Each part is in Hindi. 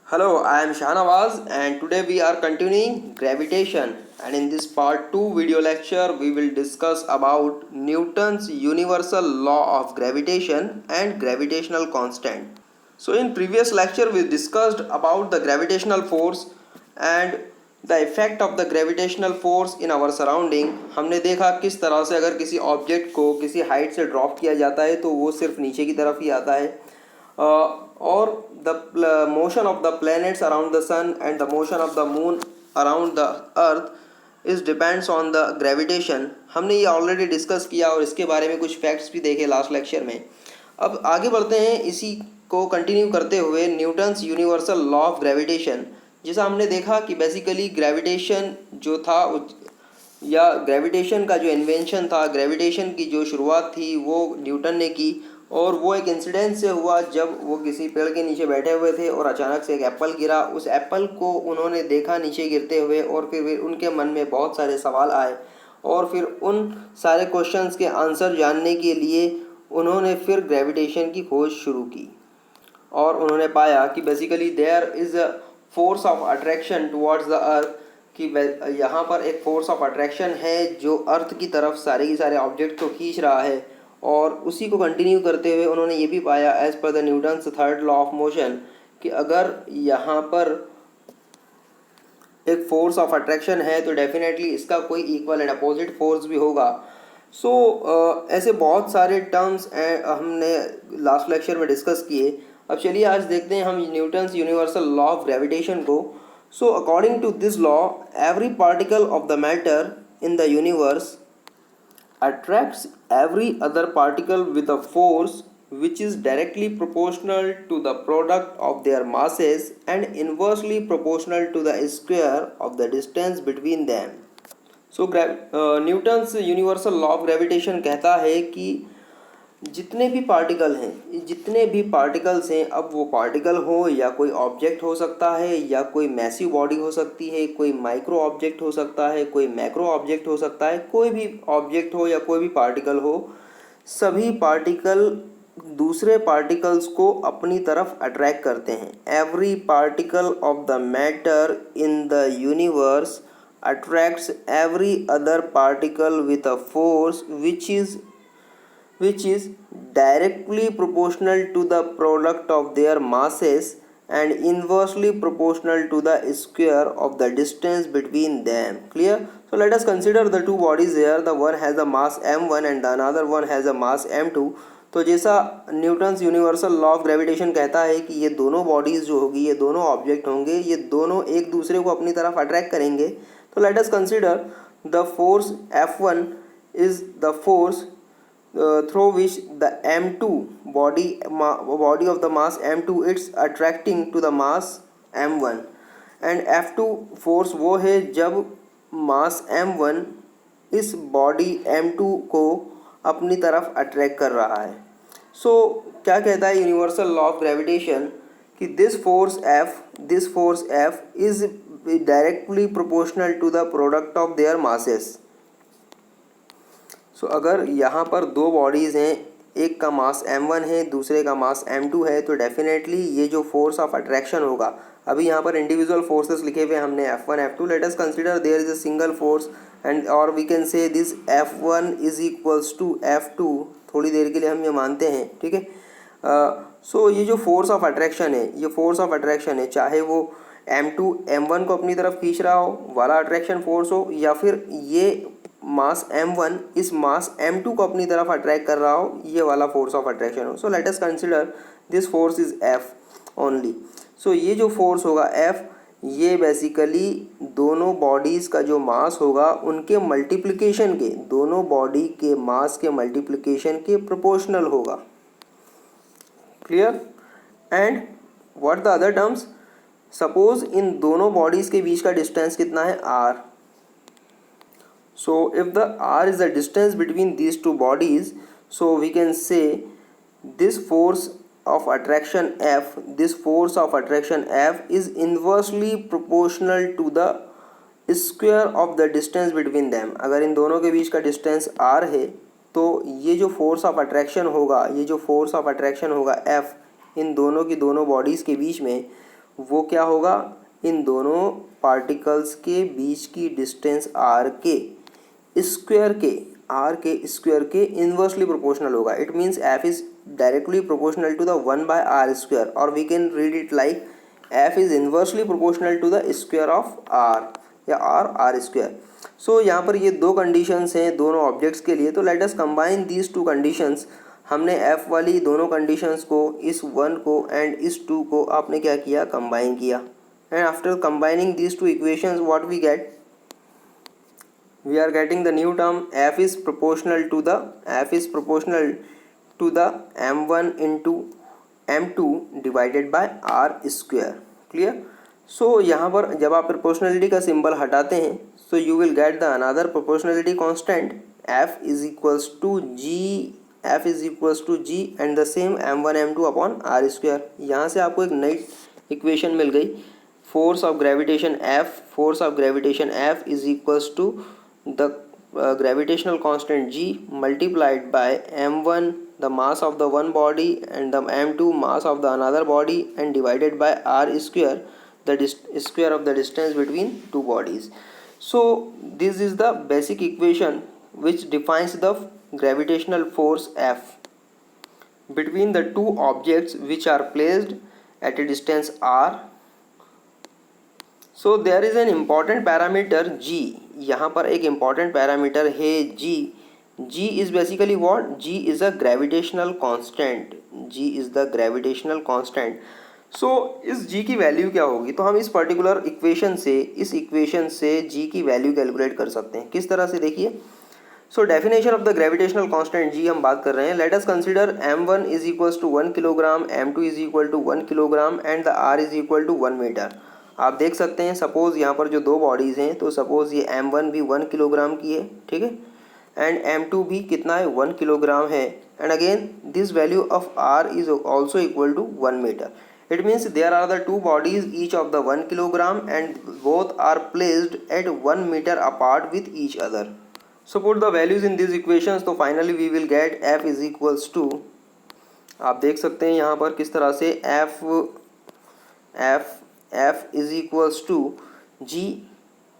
Hello, I am Shahnawaz and today we are continuing gravitation, and in this part 2 video lecture we will discuss about Newton's universal law of gravitation and gravitational constant. So in previous lecture we discussed about the gravitational force and the effect of the gravitational force in our surrounding. हमने देखा किस तरह से अगर किसी ऑब्जेक्ट को किसी हाइट से ड्रॉप किया जाता है तो वो सिर्फ नीचे की तरफ ही आता है, or the motion of the planets around the sun and the motion of the moon around the earth is depends on the gravitation. हमने ये ऑलरेडी डिस्कस किया और इसके बारे में कुछ फैक्ट्स भी देखे लास्ट लेक्चर में. अब आगे बढ़ते हैं इसी को कंटिन्यू करते हुए Newton's universal law of gravitation. जैसा हमने देखा कि बेसिकली ग्रेविटेशन जो था या ग्रेविटेशन का जो इन्वेंशन था, ग्रेविटेशन की जो शुरुआत थी वो न्यूटन ने की, और वो एक इंसिडेंट से हुआ जब वो किसी पेड़ के नीचे बैठे हुए थे और अचानक से एक एप्पल गिरा. उस एप्पल को उन्होंने देखा नीचे गिरते हुए और फिर उनके मन में बहुत सारे सवाल आए और फिर उन सारे क्वेश्चंस के आंसर जानने के लिए उन्होंने फिर ग्रेविटेशन की खोज शुरू की और उन्होंने पाया कि basically there is a force of attraction towards the earth, कि यहाँ पर एक फोर्स ऑफ अट्रैक्शन है जो अर्थ की तरफ सारे के सारे ऑब्जेक्ट को खींच रहा है. और उसी को कंटिन्यू करते हुए उन्होंने ये भी पाया as per the Newton's third law of motion कि अगर यहाँ पर एक फोर्स ऑफ अट्रैक्शन है तो डेफिनेटली इसका कोई इक्वल एंड अपोजिट फोर्स भी होगा. सो ऐसे बहुत सारे टर्म्स हमने लास्ट लेक्चर में डिस्कस किए. अब चलिए आज देखते हैं हम Newton's universal law of gravitation को. So according to this law every particle of the matter in the universe attracts every other particle with a force which is directly proportional to the product of their masses and inversely proportional to the square of the distance between them. So Newton's universal law of gravitation कहता है कि जितने भी पार्टिकल्स हैं, अब वो पार्टिकल हो या कोई ऑब्जेक्ट हो सकता है या कोई मैसिव बॉडी हो सकती है, कोई माइक्रो ऑब्जेक्ट हो सकता है, कोई मैक्रो ऑब्जेक्ट हो सकता है, कोई भी ऑब्जेक्ट हो या कोई भी पार्टिकल हो, सभी पार्टिकल दूसरे पार्टिकल्स को अपनी तरफ अट्रैक्ट करते हैं. Every particle of the matter in the universe attracts every other particle with a force which is directly proportional to the product of their masses and inversely proportional to the square of the distance between them. Clear? So let us consider the two bodies here. The one has a mass m1 and the another one has a mass m2. तो जैसा Newton's universal law of gravitation कहता है कि ये दोनों बॉडीज़ जो होगी, ये दोनों ऑब्जेक्ट होंगे, ये दोनों एक दूसरे को अपनी तरफ अट्रैक्ट करेंगे. तो late us consider the force F1 is the force through which the m2 body of the mass m2 it's attracting to the mass m1, and f2 force वो है जब मास m1 इस बॉडी m2 को अपनी तरफ अट्रैक्ट कर रहा है. सो क्या कहता है यूनिवर्सल लॉ ऑफ ग्रेविटेशन कि this force f is directly proportional to the product of their masses. So अगर यहाँ पर दो बॉडीज़ हैं, एक का मास m1 है, दूसरे का मास m2 है, तो डेफिनेटली ये जो फोर्स ऑफ अट्रैक्शन होगा, अभी यहाँ पर इंडिविजुअल फोर्सेस लिखे हुए हमने F1 F2. Let us consider there is a single force and और we can say this F1 is equals to F2. थोड़ी देर के लिए हम ये मानते हैं, ठीक है. सो ये जो फोर्स ऑफ अट्रैक्शन है, चाहे वो m2 m1 को अपनी तरफ खींच रहा हो वाला अट्रैक्शन फोर्स हो, या फिर ये मास m1 इस मास m2 को अपनी तरफ अट्रैक्ट कर रहा हो, ये वाला फोर्स ऑफ अट्रैक्शन हो. So let us consider this force is F only. So ये जो फोर्स होगा F, ये बेसिकली दोनों बॉडीज़ का जो मास होगा उनके मल्टीप्लिकेशन के, दोनों बॉडी के मास के मल्टीप्लिकेशन के प्रोपोर्शनल होगा. Clear? And what the other terms, suppose in दोनों बॉडीज़ के बीच का डिस्टेंस कितना है r. So if the r is the distance between these two bodies, so we can say this force of attraction F is inversely proportional to the square of the distance between them. अगर इन दोनों के बीच का डिस्टेंस r है तो ये जो फोर्स ऑफ अट्रैक्शन होगा F इन दोनों की दोनों बॉडीज़ के बीच में, वो क्या होगा, इन दोनों पार्टिकल्स के बीच की डिस्टेंस आर के स्क्वायर के इन्वर्सली प्रोपोर्शनल होगा. It means F is directly proportional to the 1/r², और we can read it like F is inversely proportional to the square of r या r². सो यहाँ पर ये दो कंडीशंस हैं दोनों ऑब्जेक्ट्स के लिए. तो let us combine these two conditions. हमने f वाली दोनों कंडीशंस को, इस 1 को एंड इस 2 को आपने क्या किया, कंबाइन किया. And after combining these two equations what we get, we are getting the new term f is proportional to the m1 into m2 divided by r². Clear. So यहाँ पर जब आप प्रोपोर्शनलिटी का सिंबल हटाते हैं so you will get the another proportionality constant f is equals to g and the same m1 m2 upon r². यहाँ से आपको एक नई इक्वेशन मिल गई. Force of gravitation F is equals to the gravitational constant g multiplied by m1 the mass of the one body and the m2 mass of the another body and divided by r², the square of the distance between two bodies. So this is the basic equation which defines the gravitational force F between the two objects which are placed at a distance r. So there is an important parameter g. यहाँ पर एक इम्पॉर्टेंट पैरामीटर है g. g is basically what, g is a gravitational constant. So इस g की वैल्यू क्या होगी, तो हम इस पर्टिकुलर इक्वेशन से g की वैल्यू कैलकुलेट कर सकते हैं. किस तरह से, देखिए. So definition of the gravitational constant g हम बात कर रहे हैं. Let us consider m1 is equals to 1 kilogram, m2 is equal to 1 kilogram and the r is equal to 1 metre. आप देख सकते हैं सपोज़ यहाँ पर जो दो बॉडीज़ हैं, तो सपोज़ ये m1 भी 1 किलोग्राम की है, ठीक है, एंड m2 भी कितना है, 1 किलोग्राम है. And again this value of r is also equal to 1 metre. It means there are the two bodies each of the 1 kilogram and both are placed at 1 metre apart with each other. So put the values in this equations. तो finally we will get f is equals to, आप देख सकते हैं यहाँ पर किस तरह से f is equals to g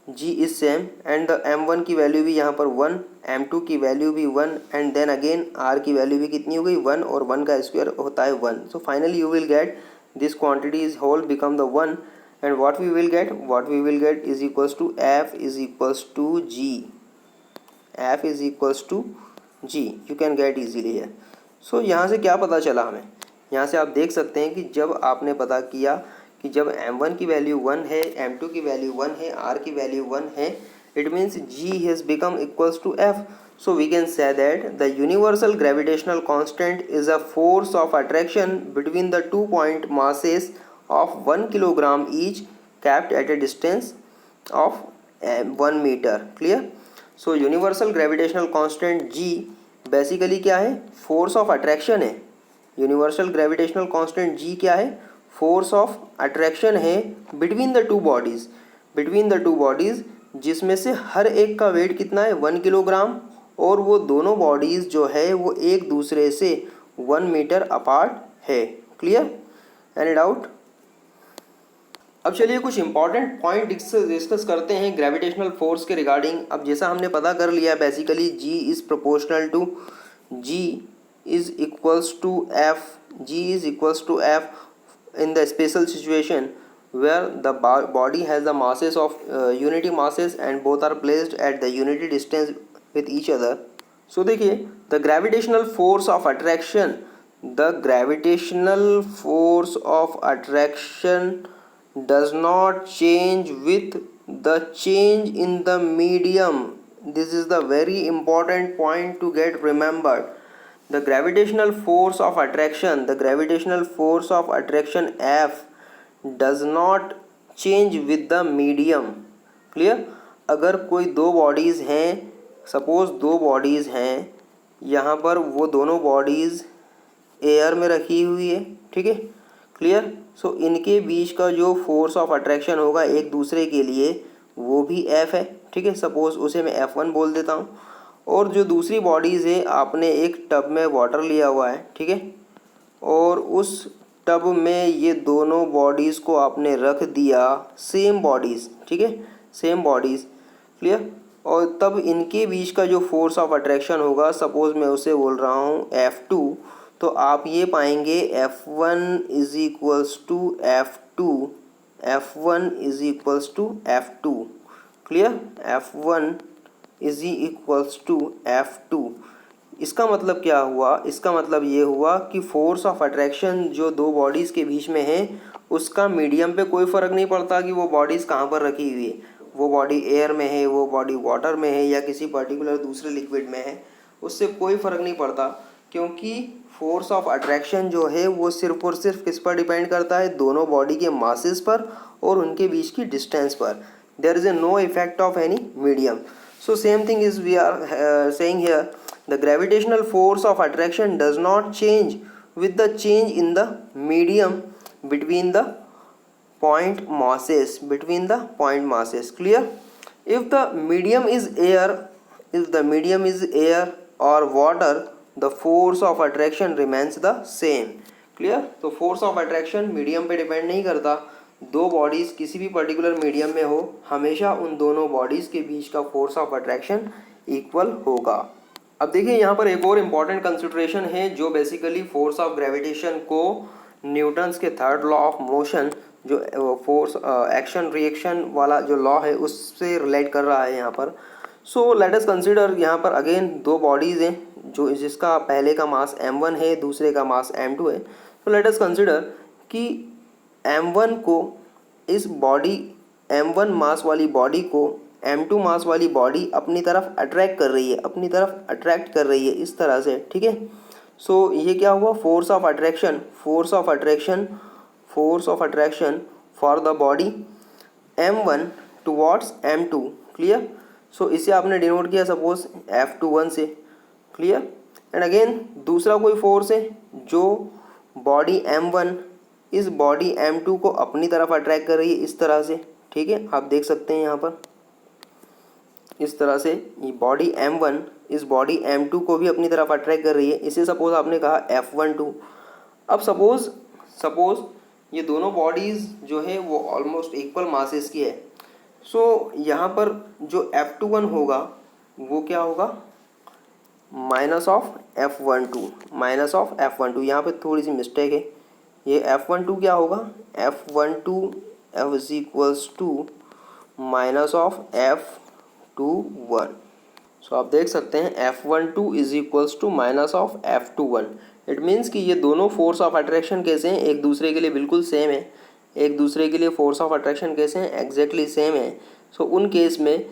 is same and the m1 की वैल्यू भी यहाँ पर 1, m2 की वैल्यू भी 1 एंड देन अगेन r की वैल्यू भी कितनी हो गई, 1, और 1 का स्क्वायर होता है 1. So finally you will get this quantity is whole become the 1 and what we will get is equals to f is equals to g. You can get easily है. सो यहाँ से क्या पता चला हमें, यहाँ से आप देख सकते हैं कि जब आपने पता किया कि जब m1 की वैल्यू 1 है, m2 की वैल्यू 1 है, r की वैल्यू 1 है, it means g has become equals to f. So we can say that the universal gravitational constant is a force of attraction between the 2 point masses of 1 kilogram each kept at a distance of 1 metre. Clear. So universal gravitational constant g basically क्या है, फोर्स ऑफ अट्रैक्शन है. यूनिवर्सल ग्रेविटेशनल कांस्टेंट g क्या है, फोर्स ऑफ अट्रैक्शन है बिटवीन द टू बॉडीज़, जिसमें से हर एक का वेट कितना है, 1 किलोग्राम, और वो दोनों बॉडीज़ जो है वो एक दूसरे से 1 मीटर अपार्ट है. क्लियर. Any doubt. अब चलिए कुछ इंपॉर्टेंट पॉइंट डिस्कस करते हैं ग्रेविटेशनल फोर्स के रिगार्डिंग. अब जैसा हमने पता कर लिया basically g is proportional to g is equals to f in the special situation where the body has the masses of unity masses and both are placed at the unity distance with each other. So देखिए, the gravitational force of attraction does not change with the change in the medium. This is the very important point to get remembered. The gravitational force of attraction F does not change with the medium. Clear. अगर कोई दो बॉडीज़ हैं, सपोज़ दो बॉडीज़ हैं, यहाँ पर वो दोनों बॉडीज़ एयर में रखी हुई है, ठीक है. क्लियर. सो इनके बीच का जो फोर्स ऑफ अट्रैक्शन होगा एक दूसरे के लिए वो भी F है, ठीक है. सपोज़ उसे मैं F1 बोल देता हूँ. और जो दूसरी बॉडीज़ है, आपने एक टब में वाटर लिया हुआ है, ठीक है, और उस टब में ये दोनों बॉडीज़ को आपने रख दिया, सेम बॉडीज़, ठीक है, सेम बॉडीज़, क्लियर। और तब इनके बीच का जो फोर्स ऑफ अट्रैक्शन होगा, सपोज मैं उसे बोल रहा हूँ F2, तो आप ये पाएंगे F1 is equals to F2, F1 is equals to F2, clear, F1 is equals to F2। इसका मतलब क्या हुआ, इसका मतलब ये हुआ कि फोर्स ऑफ अट्रैक्शन जो दो बॉडीज़ के बीच में है उसका मीडियम पे कोई फ़र्क नहीं पड़ता कि वो बॉडीज़ कहाँ पर रखी हुई है, वो बॉडी एयर में है, वो बॉडी वाटर में है या किसी पर्टिकुलर दूसरे लिक्विड में है, उससे कोई फ़र्क नहीं पड़ता, क्योंकि फोर्स ऑफ अट्रैक्शन जो है वो सिर्फ और सिर्फ किस पर डिपेंड करता है, दोनों बॉडी के मासेस पर और उनके बीच की डिस्टेंस पर। There is a no effect of any medium. So same thing is we are saying here, the gravitational force of attraction does not change with the change in the medium between the point masses, clear. If the medium is air or water, the force of attraction remains the same, clear. तो force of attraction medium पे depend नहीं करता, दो बॉडीज़ किसी भी पर्टिकुलर मीडियम में हो, हमेशा उन दोनों बॉडीज़ के बीच का फोर्स ऑफ अट्रैक्शन इक्वल होगा। अब देखिए यहाँ पर एक और इम्पॉर्टेंट कंसिडरेशन है जो बेसिकली फोर्स ऑफ ग्रेविटेशन को न्यूटन्स के थर्ड लॉ ऑफ मोशन, जो फोर्स एक्शन रिएक्शन वाला जो लॉ है उससे रिलेट कर रहा है यहाँ पर। सो लेट अस कंसिडर, यहाँ पर अगेन दो बॉडीज़ हैं जो जिसका पहले का मास m1 है, दूसरे का मास m2 है। तो लेट अस कंसिडर कि m1 को इस बॉडी m1 मास वाली बॉडी को m2 मास वाली बॉडी अपनी तरफ अट्रैक्ट कर रही है, इस तरह से, ठीक है। सो ये क्या हुआ, force of attraction for the body m1 towards m2, clear. So इसे आपने डिनोट किया सपोज F21 से, क्लियर। एंड अगेन दूसरा कोई फोर्स है जो बॉडी m1 इस बॉडी m2 को अपनी तरफ अट्रैक्ट कर रही है, इस तरह से, ठीक है, आप देख सकते हैं यहाँ पर इस तरह से ये बॉडी m1 इस बॉडी m2 को भी अपनी तरफ अट्रैक्ट कर रही है। इसे सपोज आपने कहा F12। अब सपोज ये दोनों बॉडीज़ जो है वो ऑलमोस्ट इक्वल मासेस की है। सो यहाँ पर जो F21 होगा वो क्या होगा, माइनस ऑफ F12, यहाँ पे थोड़ी सी मिस्टेक है, ये F12 क्या होगा, F12 F is equals to minus of F21। So आप देख सकते हैं F12 is equals to minus of F21। It means कि ये दोनों फोर्स ऑफ अट्रैक्शन कैसे हैं, एक दूसरे के लिए बिल्कुल सेम है, एक दूसरे के लिए फोर्स ऑफ अट्रैक्शन कैसे हैं, एग्जैक्टली सेम है। सो उन केस में,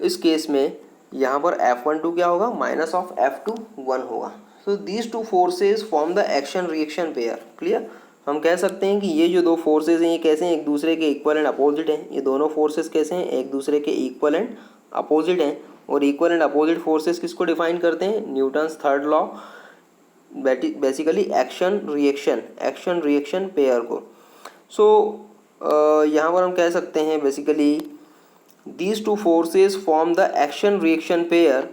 इस केस में यहाँ पर F12 क्या होगा, माइनस ऑफ F21 होगा। So these two forces form the action reaction pair, clear. हम कह सकते हैं कि ये जो दो फोर्सेज हैं ये कैसे हैं, एक दूसरे के इक्वल एंड अपोजिट हैं। ये दोनों फोर्सेज कैसे हैं, एक दूसरे के इक्वल एंड अपोजिट हैं। और इक्वल एंड अपोजिट फोर्सेज किसको डिफाइन करते हैं, Newton's third law, basically action reaction pair को। सो यहाँ पर हम कह सकते हैं basically these two forces form the action reaction pair.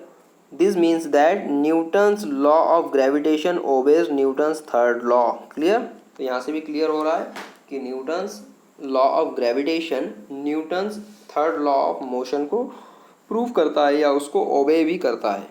This means that Newton's law of gravitation obeys Newton's third law, clear। तो यहाँ से भी क्लियर हो रहा है कि Newton's law of gravitation Newton's third law of motion को प्रूव करता है या उसको ओबे भी करता है।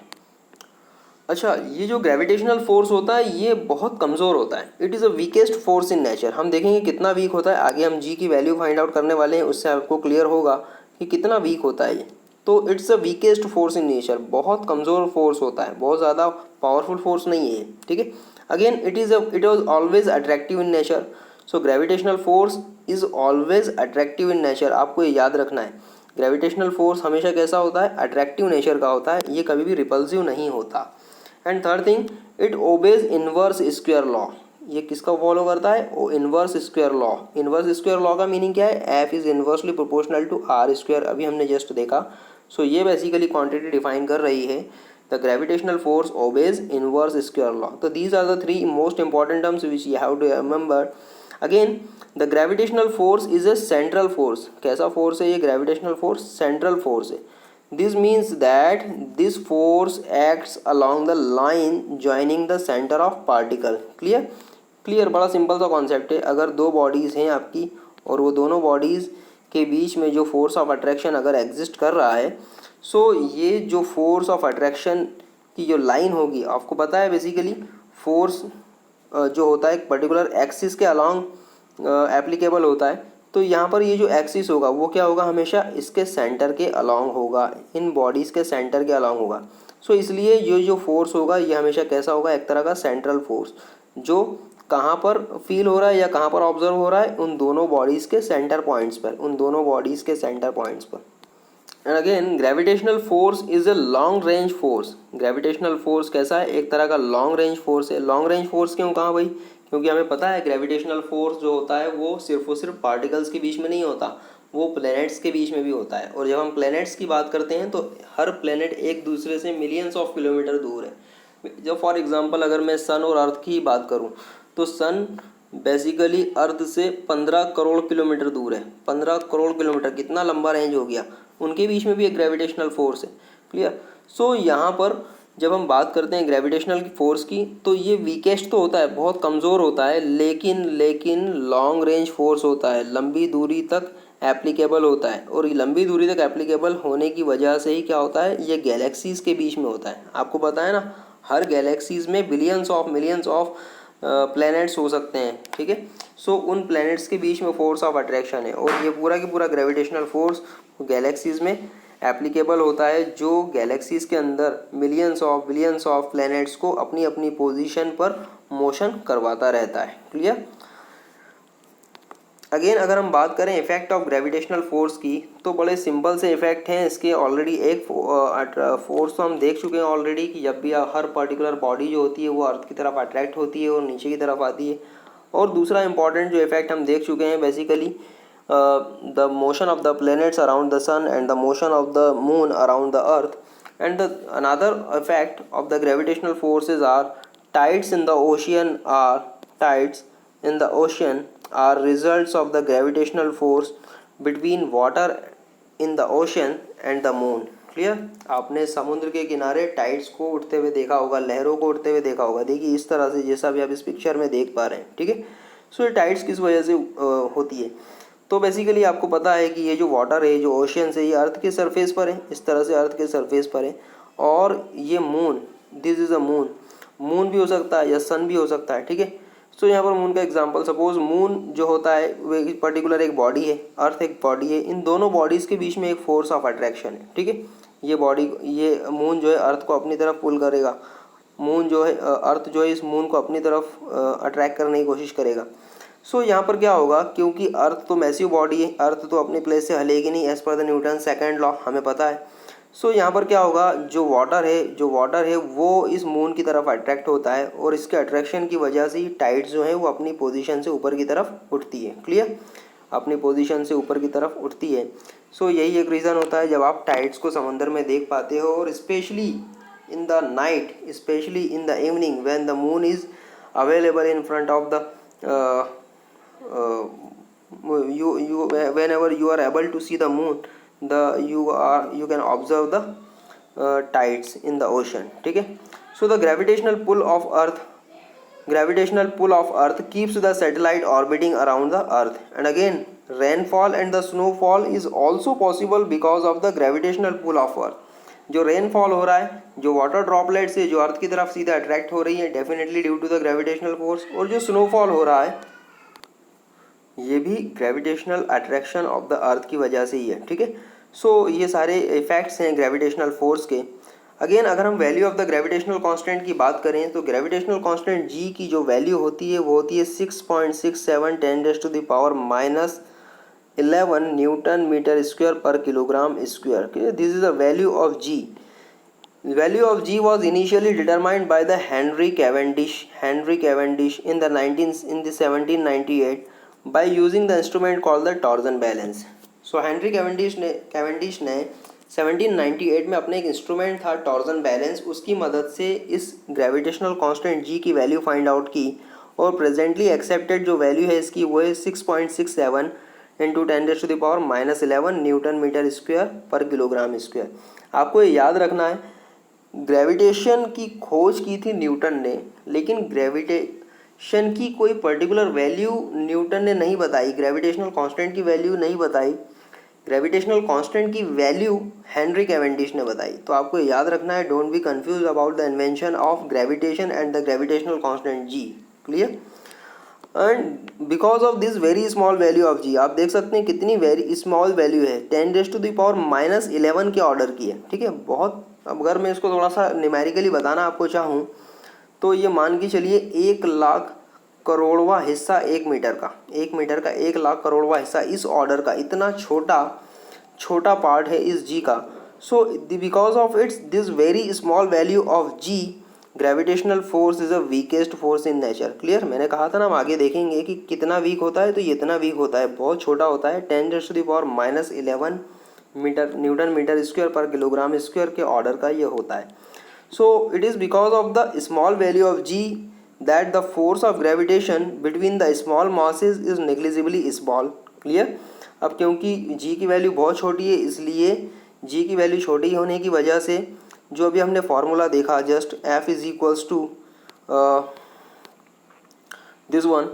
अच्छा, ये जो ग्रेविटेशनल फोर्स होता है ये बहुत कमज़ोर होता है, it is a weakest force in nature. हम देखेंगे कितना वीक होता है, आगे हम जी की वैल्यू फाइंड आउट करने वाले हैं, उससे आपको क्लियर होगा कि कितना वीक होता है ये। तो it's a weakest force in nature, बहुत कमज़ोर फोर्स होता है, बहुत ज़्यादा पावरफुल फोर्स नहीं है ये, ठीक है। Again it is always attractive in nature. So gravitational force is always attractive in nature, आपको ये याद रखना है। ग्रेविटेशनल फोर्स हमेशा कैसा होता है, अट्रैक्टिव नेचर का होता है, ये कभी भी रिपल्सिव नहीं होता। And third thing, it obeys inverse square law. ये किसका फॉलो करता है, वो inverse square law. Inverse square law का मीनिंग क्या है, F is inversely proportional to r square, अभी हमने जस्ट देखा। सो ये बेसिकली क्वांटिटी डिफाइन कर रही है, the gravitational force obeys inverse square law. तो these are the three most important terms which you have to remember. Again the gravitational force is a central force. कैसा फोर्स है ये ग्रेविटेशनल फोर्स, सेंट्रल फोर्स है। This means that this force acts along the line joining the center of particle, clear। Clear, बड़ा सिंपल सा कॉन्सेप्ट है। अगर दो बॉडीज़ हैं आपकी और वो दोनों बॉडीज़ के बीच में जो फोर्स ऑफ अट्रैक्शन अगर एग्जिस्ट कर रहा है, सो ये जो फोर्स ऑफ अट्रैक्शन की जो लाइन होगी, आपको पता है बेसिकली फोर्स जो होता है एक पर्टिकुलर एक्सिस के अलॉन्ग एप्लीकेबल होता है। तो यहाँ पर ये जो एक्सिस होगा वो क्या होगा, हमेशा इसके सेंटर के अलॉन्ग होगा, इन बॉडीज़ के सेंटर के अलॉन्ग होगा। सो इसलिए ये जो फोर्स होगा ये हमेशा कैसा होगा, एक तरह का सेंट्रल फोर्स, जो कहाँ पर फील हो रहा है या कहाँ पर ऑब्जर्व हो रहा है, उन दोनों बॉडीज़ के सेंटर पॉइंट्स पर, उन दोनों बॉडीज़ के सेंटर पॉइंट्स पर। And again gravitational force is a long range force. Gravitational force कैसा है, एक तरह का लॉन्ग रेंज फोर्स है। लॉन्ग रेंज फोर्स क्यों कहा भाई, क्योंकि हमें पता है ग्रेविटेशनल फोर्स जो होता है वो सिर्फ और सिर्फ पार्टिकल्स के बीच में नहीं होता, वो प्लैनेट्स के बीच में भी होता है। और जब हम प्लैनेट्स की बात करते हैं तो हर प्लैनेट एक दूसरे से मिलियंस ऑफ किलोमीटर दूर है। जब फॉर एग्जांपल अगर मैं सन और अर्थ की बात करूं तो सन बेसिकली अर्थ से 15 करोड़ किलोमीटर दूर है। 15 करोड़ किलोमीटर कितना लंबा रेंज हो गया, उनके बीच में भी एक ग्रेविटेशनल फोर्स है। क्लियर। सो यहाँ पर जब हम बात करते हैं ग्रेविटेशनल फोर्स की तो ये वीकेस्ट तो होता है, बहुत कमज़ोर होता है, लेकिन लॉन्ग रेंज फोर्स होता है, लंबी दूरी तक एप्लीकेबल होता है। और ये लंबी दूरी तक एप्लीकेबल होने की वजह से ही क्या होता है, ये गैलेक्सीज के बीच में होता है। आपको पता है ना, हर गैलेक्सीज में billions of millions of planets हो सकते हैं, ठीक है। सो उन प्लैनेट्स के बीच में फोर्स ऑफ अट्रैक्शन है, और ये पूरा की पूरा ग्रेविटेशनल फोर्स गैलेक्सीज में एप्लीकेबल होता है, जो गैलेक्सीज के अंदर बिलियंस ऑफ प्लैनेट्स को अपनी अपनी पोजीशन पर मोशन करवाता रहता है। क्लियर। अगेन अगर हम बात करें इफेक्ट ऑफ ग्रेविटेशनल फोर्स की तो बड़े सिंपल से इफेक्ट हैं इसके। ऑलरेडी एक फोर्स तो हम देख चुके हैं ऑलरेडी कि जब भी हर पर्टिकुलर बॉडी जो होती है वो अर्थ की तरफ अट्रैक्ट होती है और नीचे की तरफ आती है। और दूसरा इंपॉर्टेंट जो इफेक्ट हम देख चुके हैं basically the motion of the planets around the sun and the motion of the moon around the earth. And the another effect of the gravitational forces are tides in the ocean are results of the gravitational force between water in the ocean and the moon. Clear. आपने समुद्र के किनारे टाइड्स को उठते हुए देखा होगा, लहरों को उठते हुए देखा होगा। देखिए इस तरह से जैसा भी आप इस पिक्चर में देख पा रहे हैं, ठीक है। सो ये टाइड्स किस वजह से होती है, तो बेसिकली आपको पता है कि ये जो वाटर है, जो ओशियन है, ये अर्थ के सरफेस पर है, इस तरह से अर्थ के सरफेस पर है। और ये moon, this is a moon भी हो सकता है या सन भी हो सकता है, ठीक है। सो यहाँ पर मून का एग्जांपल, सपोज मून जो होता है वो एक पर्टिकुलर एक बॉडी है, अर्थ एक बॉडी है, इन दोनों बॉडीज़ के बीच में एक फोर्स ऑफ अट्रैक्शन है, ठीक है। ये मून जो है अर्थ को अपनी तरफ पुल करेगा, मून जो है अर्थ जो है इस मून को अपनी तरफ अट्रैक्ट करने की कोशिश करेगा। सो यहाँ पर क्या होगा, क्योंकि अर्थ तो मैसिव बॉडी है, अर्थ तो अपनी प्लेस से हलेगी नहीं as per the Newton second law, हमें पता है। सो यहाँ पर क्या होगा, जो वाटर है वो इस मून की तरफ अट्रैक्ट होता है, और इसके अट्रैक्शन की वजह से ही टाइड्स जो है वो अपनी पोजीशन से ऊपर की तरफ उठती है। क्लियर, अपनी पोजीशन से ऊपर की तरफ उठती है। सो यही एक रीज़न होता है जब आप टाइड्स को समंदर में देख पाते हो, और specially in the night, specially in the evening when the moon is available in front of the whenever you are able to see the moon, you can observe the tides in the ocean, ठीक है। So the gravitational pull of earth keeps the satellite orbiting around the earth, and again rainfall and the snowfall is also possible because of the gravitational pull of earth. जो रेनफॉल हो रहा है, जो वाटर ड्रॉपलेट से जो अर्थ की तरफ सीधा अट्रैक्ट हो रही है, definitely due to the gravitational force. और जो स्नोफॉल हो रहा है ये भी gravitational attraction of the earth की वजह से ही है, ठीक है। सो ये सारे इफेक्ट्स हैं ग्रेविटेशनल फोर्स के। अगेन अगर हम value of the gravitational constant की बात करें तो ग्रेविटेशनल कांस्टेंट जी की जो वैल्यू होती है वो होती है 6.67 10⁻⁻11 newton metre square per kilogram square. This is the value of G. The value of G was initially determined by the Henry Cavendish in the 1798 by using the instrument called the torsion balance. So Henry Cavendish ने 1798 में अपने एक इंस्ट्रूमेंट था टॉर्जन बैलेंस, उसकी मदद से इस ग्रेविटेशनल कांस्टेंट जी की वैल्यू फाइंड आउट की। और प्रेजेंटली एक्सेप्टेड जो वैल्यू है इसकी वो है 6.67 into 10⁻⁻11 newton metre square per kilogram square. आपको ये याद रखना है, ग्रेविटेशन की खोज की थी न्यूटन ने, लेकिन ग्रेविटेशन की कोई पर्टिकुलर वैल्यू न्यूटन ने नहीं बताई, ग्रेविटेशनल कांस्टेंट की वैल्यू नहीं बताई, ग्रेविटेशनल कांस्टेंट की वैल्यू हेनरी कैवेंडिश ने बताई। तो आपको याद रखना है, don't be confuse about the invention of gravitation and the gravitational constant G. Clear? And because of this very small value of G, आप देख सकते हैं कितनी वेरी स्मॉल वैल्यू है, 10⁻⁻11 के ऑर्डर की है। ठीक है, बहुत। अब अगर मैं इसको थोड़ा सा न्यूमेरिकली बताना आपको चाहूँ तो ये मान के चलिए 1,00,000 करोड़वा हिस्सा 1 मीटर का, 1 मीटर का 1,00,000 करोड़वा हिस्सा इस ऑर्डर का, इतना छोटा पार्ट है इस जी का। So because of its this very small value of G, gravitational force is a weakest force in nature. Clear? मैंने कहा था ना, हम आगे देखेंगे कि कितना वीक होता है, तो ये इतना वीक होता है, बहुत छोटा होता है, 10⁻⁻11 metre Newton metre square per kilogram square के ऑर्डर का ये होता है। So it is because of the small value of g that the force of gravitation between the small masses is negligibly small. Clear? अब क्योंकि g की वैल्यू बहुत छोटी है, इसलिए g की वैल्यू छोटी होने की वजह से जो अभी हमने फार्मूला देखा just f is equals to this one,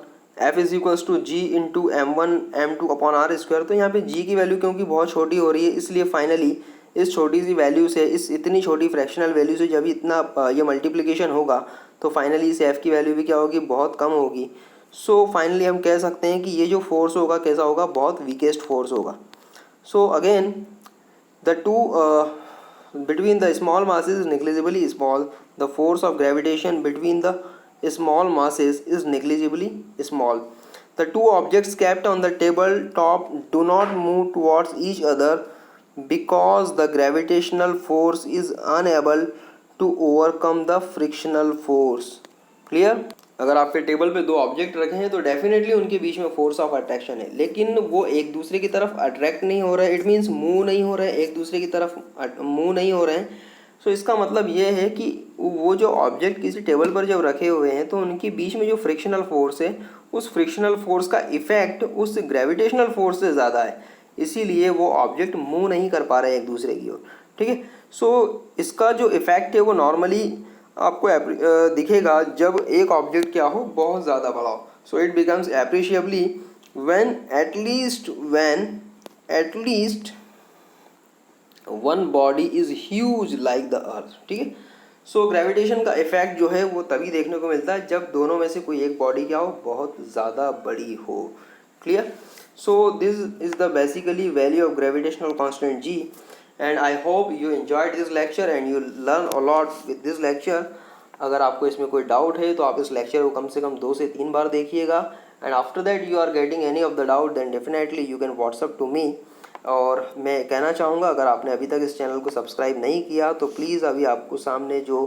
f is equals to g into m1m2 upon r square. तो यहाँ पे g की वैल्यू क्योंकि बहुत छोटी हो रही है, इसलिए फाइनली इस छोटी सी वैल्यू से, इस इतनी छोटी फ्रैक्शनल वैल्यू से जब इतना ये मल्टीप्लिकेशन होगा तो फाइनली इस f की वैल्यू भी क्या होगी, बहुत कम होगी। सो फाइनली हम कह सकते हैं कि ये जो फोर्स होगा कैसा होगा, बहुत वीकेस्ट फोर्स होगा। So again the two between the small masses is negligibly small, the force of gravitation between the small masses is negligibly small. The two objects kept on the table top do not move towards each other because the gravitational force is unable to overcome the frictional force. Clear? अगर आपके टेबल पे दो ऑब्जेक्ट रखे हैं तो डेफिनेटली उनके बीच में फोर्स ऑफ अट्रैक्शन है, लेकिन वो एक दूसरे की तरफ अट्रैक्ट नहीं हो रहे हैं, इट मीन्स मूव नहीं हो रहे हैं, एक दूसरे की तरफ मूव नहीं हो रहे हैं। सो इसका मतलब ये है कि वो जो ऑब्जेक्ट किसी टेबल पर जब रखे हुए हैं तो उनके बीच में जो फ्रिक्शनल फोर्स है, उस फ्रिक्शनल फोर्स का इफेक्ट उस ग्रेविटेशनल फोर्स से ज़्यादा है, इसीलिए वो ऑब्जेक्ट मूव नहीं कर पा रहे हैं एक दूसरे की ओर। ठीक है, सो इसका जो इफेक्ट है वो नॉर्मली आपको दिखेगा जब एक ऑब्जेक्ट क्या हो, बहुत ज़्यादा बड़ा हो। So it becomes appreciably when at least one body is huge like the earth. ठीक है, सो ग्रेविटेशन का इफेक्ट जो है वो तभी देखने को मिलता है जब दोनों में से कोई एक बॉडी क्या हो, बहुत ज़्यादा बड़ी हो। Clear? So this is the basically value of gravitational constant ji, and I hope you enjoyed this lecture and you learn a lot with this lecture. अगर आपको इसमें कोई डाउट है तो आप इस लेक्चर को कम से कम 2 से 3 बार देखिएगा, and after that you are getting any of the doubt then definitely you can WhatsApp to me. और मैं कहना चाहूँगा, अगर आपने अभी तक इस चैनल को सब्सक्राइब नहीं किया तो प्लीज़ अभी आपको सामने जो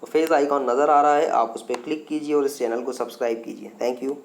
फेस आइकॉन नज़र आ रहा है आप उस पर क्लिक कीजिए और इस चैनल को सब्सक्राइब कीजिए। Thank you.